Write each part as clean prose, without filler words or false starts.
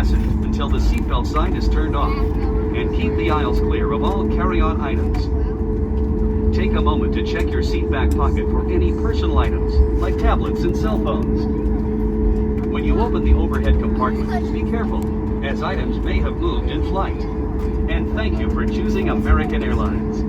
fastened until the seatbelt sign is turned off, and keep the aisles clear of all carry-on items. Take a moment to check your seat back pocket for any personal items, like tablets and cell phones. When you open the overhead compartment, be careful, as items may have moved in flight. And thank you for choosing American Airlines.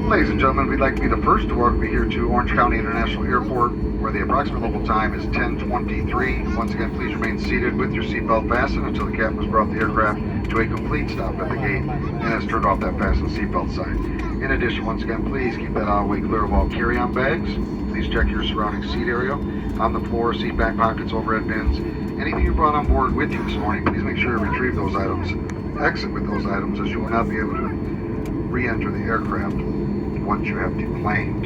Ladies and gentlemen, we'd like to be the first to welcome you here to Orange County International Airport, where the approximate local time is 10:23. Once again, please remain seated with your seatbelt fastened until the captain has brought the aircraft to a complete stop at the gate and has turned off that fasten seatbelt sign. In addition, once again, please keep that aisle way clear of all carry-on bags. Please check your surrounding seat area, on the floor, seat back pockets, overhead bins. Anything you brought on board with you this morning, please make sure to retrieve those items. Exit with those items, as you will not be able to re-enter the aircraft once you have deplaned.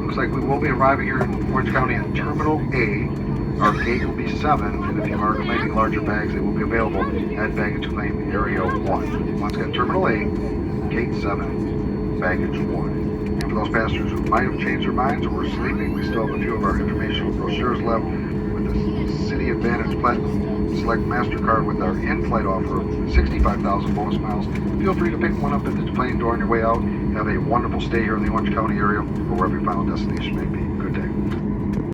Looks like we will be arriving here in Orange County in Terminal A. Our gate will be 7, and if you are claiming larger bags, they will be available at Baggage Claim Area 1. Once again, Terminal A, Gate 7, Baggage 1. And for those passengers who might have changed their minds or were sleeping, we still have a few of our informational brochures left with the City Advantage Platinum Select MasterCard with our in-flight offer of 65,000 bonus miles. Feel free to pick one up at the plane door on your way out. Have a wonderful stay here in the Orange County area or wherever your final destination may be.